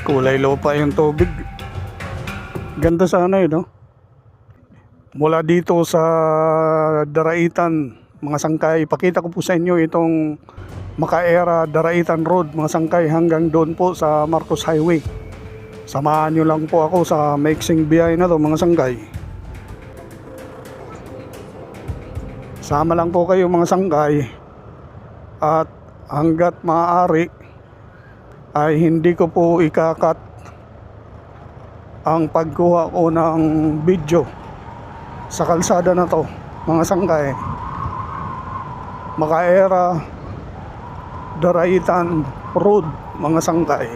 Kulay lupa yung tubig. Ganda sana no? Mula dito sa Daraitan, mga sangkay, ipakita ko po sa inyo itong Makaera Daraitan Road, mga sangkay, hanggang doon po sa Marcos Highway. Samahan nyo lang po ako sa maiksing biyahe na to, mga sangkay. Sama lang po kayo, mga sangkay. At hanggat maaari ay hindi ko po ikakat ang pagkuha ko ng video sa kalsada na to, mga sangkay. Makaera Daraitan Road, mga sangkay.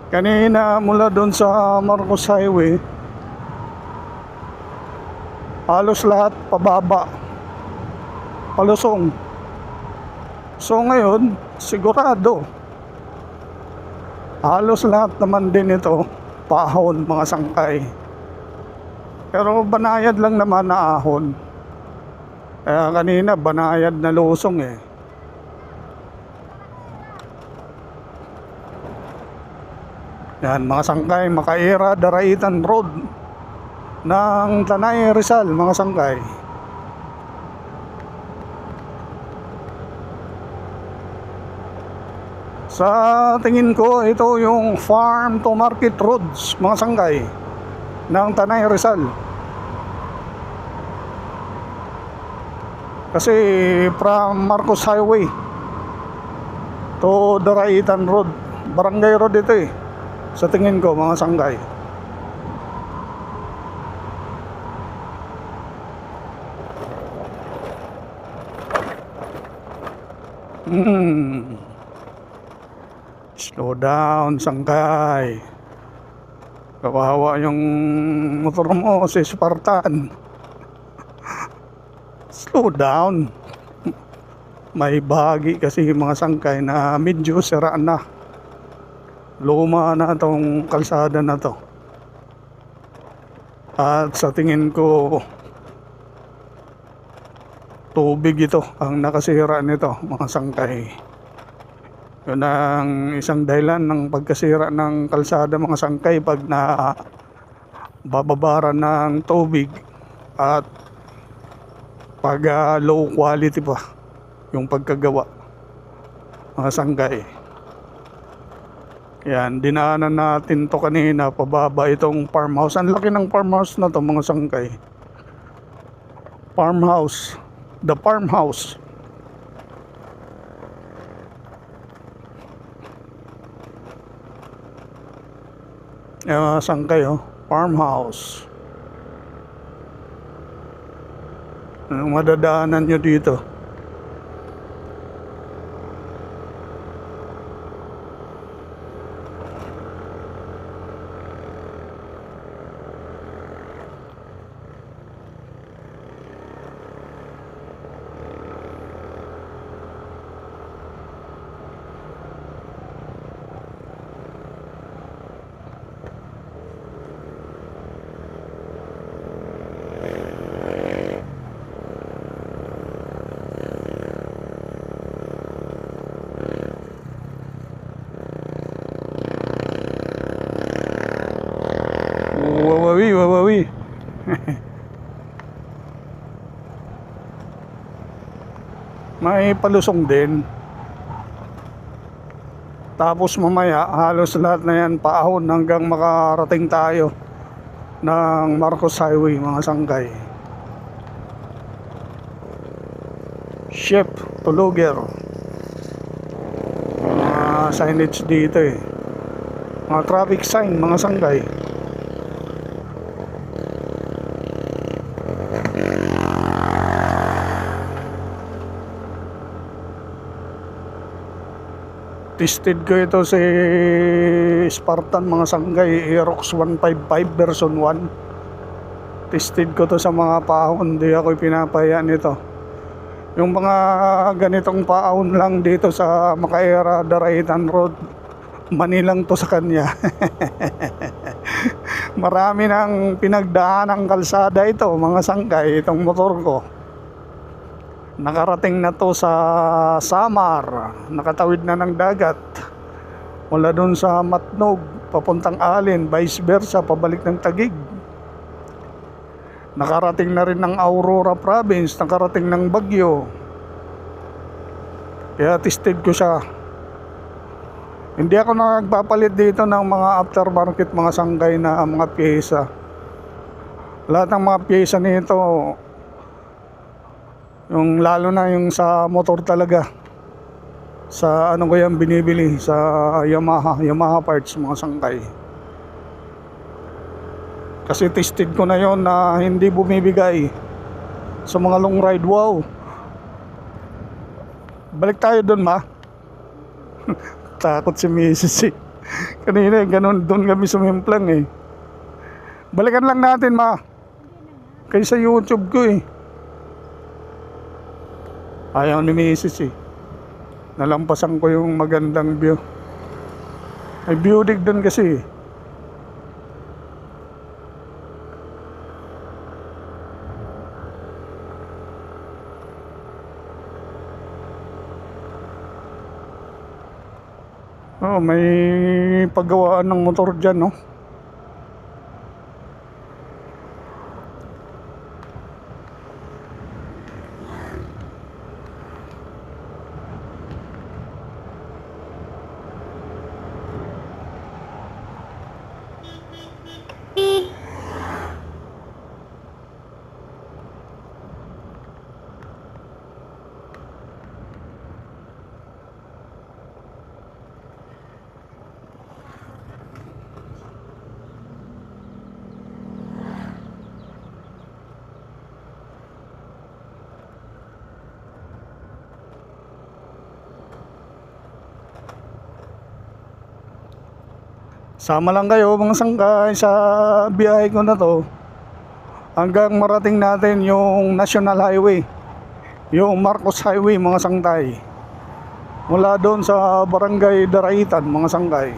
Kanina mula doon sa Marcos Highway, halos lahat pababa, palusong. So ngayon, sigurado halos lahat naman din ito paahon, mga sangkay. Pero banayad lang naman na ahon. Kaya kanina banayad na lusong eh. Yan, mga sangkay, Makaera Daraitan Road ng Tanay Rizal, mga sangkay. Sa tingin ko, ito yung farm to market roads, mga sangkay, ng Tanay Rizal. Kasi from Marcos Highway to Daraitan Road, barangay road ito eh, sa tingin ko, mga sangkay. Slow down, sangkay. Kawawa yung motor mo, si Spartan. Slow down. May bahagi kasi mga sangkay na medyo siraan na. Luma na itong kalsada na to. At sa tingin ko, tubig ito ang nakasira nito, mga sangkay. Yun ang isang dahilan ng pagkasira ng kalsada, mga sangkay, pag na bababara ng tubig at pag low quality pa yung pagkagawa, mga sangkay. Yan, dinaanan natin to kanina, pababa itong farmhouse. Ang laki ng farmhouse na to, mga sangkay. Farmhouse, the farmhouse. Yan, mga sangkay, oh, farmhouse. Anong madadaanan nyo dito? Wawawi, wawawi. May palusong din. Tapos mamaya halos lahat na yan paahon hanggang makarating tayo ng Marcos Highway, mga sangkay. Ship to Luger. Mga signage dito eh. Mga traffic sign, mga sanggay. Tested ko ito si Spartan, mga sanggay, Aerox 155 version 1. Tested ko to sa mga paahon, di ako pinapaya nito. Yung mga ganitong paahon lang dito sa Makaera, Daraitan Road, manilang to sa kanya. Marami nang pinagdaan ng kalsada ito, mga sanggay, itong motor ko. Nakarating na to sa Samar, nakatawid na ng dagat. Mula doon sa Matnog, papuntang Alin, vice versa, pabalik ng Taguig. Nakarating na rin ng Aurora Province, nakarating ng Baguio. Kaya tested ko siya. Hindi ako nagpapalit dito ng mga aftermarket, mga sanggay na mga pyesa. Lahat ng mga pyesa nito, yung lalo na yung sa motor talaga, sa ano ko yan binibili, sa Yamaha parts, mga sangkay. Kasi tested ko na yon na hindi bumibigay sa mga long ride. Wow, balik tayo dun, ma. Takot si Mrs. Kanina ganun, doon kami sumimplang eh. Balikan lang natin, ma, kaysa YouTube ko eh. Ayaw ni Mrs. eh. Nalampasan ko yung magandang view. May view dig doon kasi eh. Oh, may paggawaan ng motor dyan, no? Sama lang kayo, mga sangkay, sa biyahe ko na to hanggang marating natin yung National Highway, yung Marcos Highway, mga sangkay. Mula doon sa Barangay Daraitan, mga sangkay.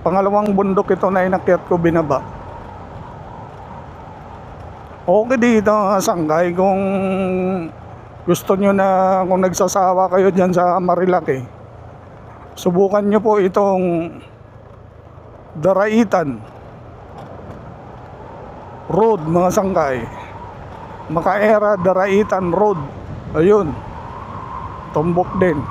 Pangalawang bundok ito na inakyat ko, binaba. Okay dito, mga sangkay, kung gusto nyo na, kung nagsasawa kayo dyan sa Marilaki, subukan nyo po itong Daraitan Road, mga sangkay. Makaera Daraitan Road. Ayun, tumbok din.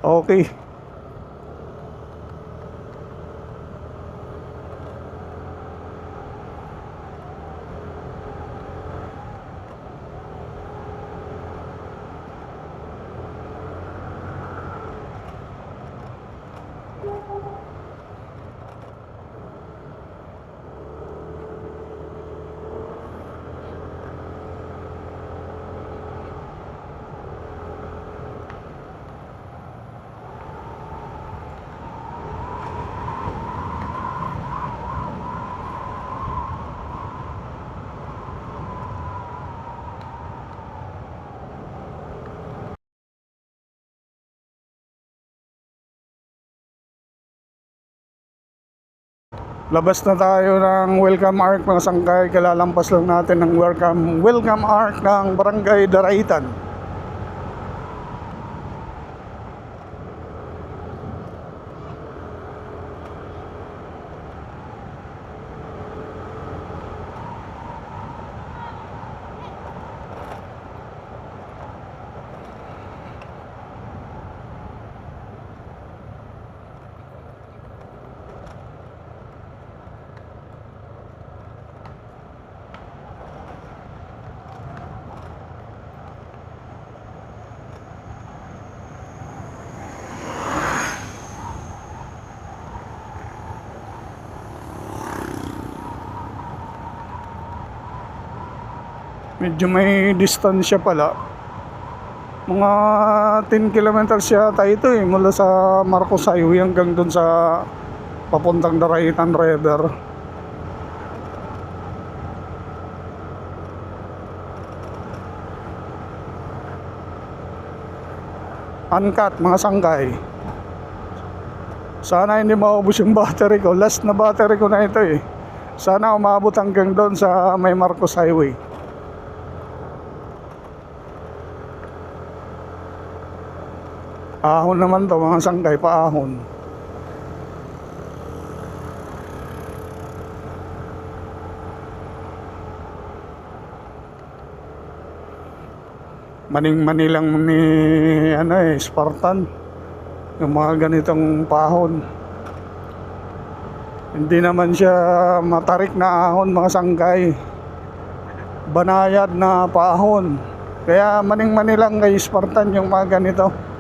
Okay. Labas na tayo ng Welcome Arc, mga sangkay. Kalalampas lang natin ng Welcome Arc ng Barangay Daraitan. Medyo may distansya pala. Mga 10 kilometers yata ito eh, mula sa Marcos Highway hanggang dun sa papuntang Daraitan River. Uncut mga sangkay. Sana hindi maubos yung battery ko. Last na battery ko na ito eh. Sana umabot hanggang doon sa may Marcos Highway. Ahon naman to mga sangkay, paahon. Maning-mani lang ni Spartan. Yung mga ganitong paahon. Hindi naman siya matarik na ahon mga sangkay. Banayad na paahon. Kaya maning-mani lang kay Spartan yung mga ganito.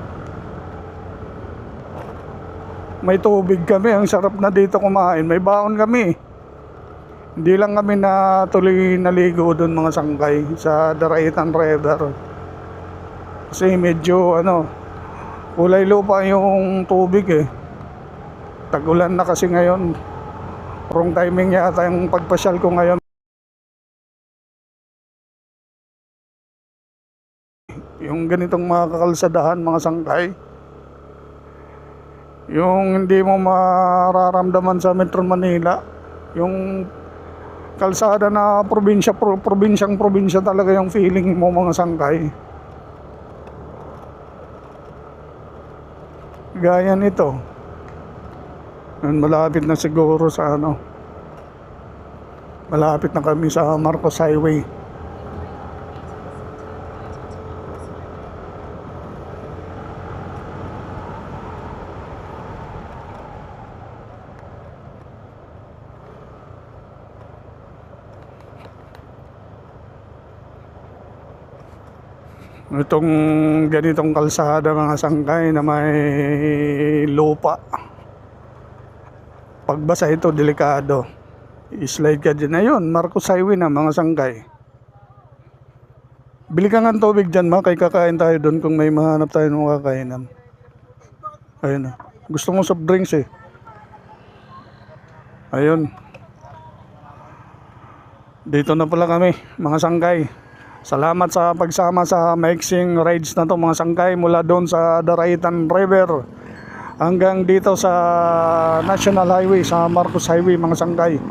May tubig kami, ang sarap na dito kumain. May baon kami. Hindi lang kami na tuloy naligo doon mga sangkay sa Daraitan River. Kasi medyo kulay lupa yung tubig eh. Tag-ulan na kasi ngayon. Wrong timing yata yung pagpasyal ko ngayon. Yung ganitong mga kakalsadahan mga sangkay, yung hindi mo mararamdaman sa Metro Manila, yung kalsada na probinsya talaga yung feeling mo mga sangkay. Gaya nito. Malapit na siguro sa malapit na kami sa Marcos Highway. Itong ganitong kalsada mga sangkay na may lupa, pagbasa ito delikado. I-slide ka dyan. Ayun, Marcos Highway na mga sangkay. Bili ka nga ng tubig dyan kay kakain tayo doon kung may mahanap tayo ng kakainan. Ayun. Gusto mo soft drinks eh. Ayun. Dito na pala kami mga sangkay. Salamat sa pagsama sa maiksing rides na to mga sangkay, mula doon sa Daraitan River hanggang dito sa National Highway, sa Marcos Highway mga sangkay.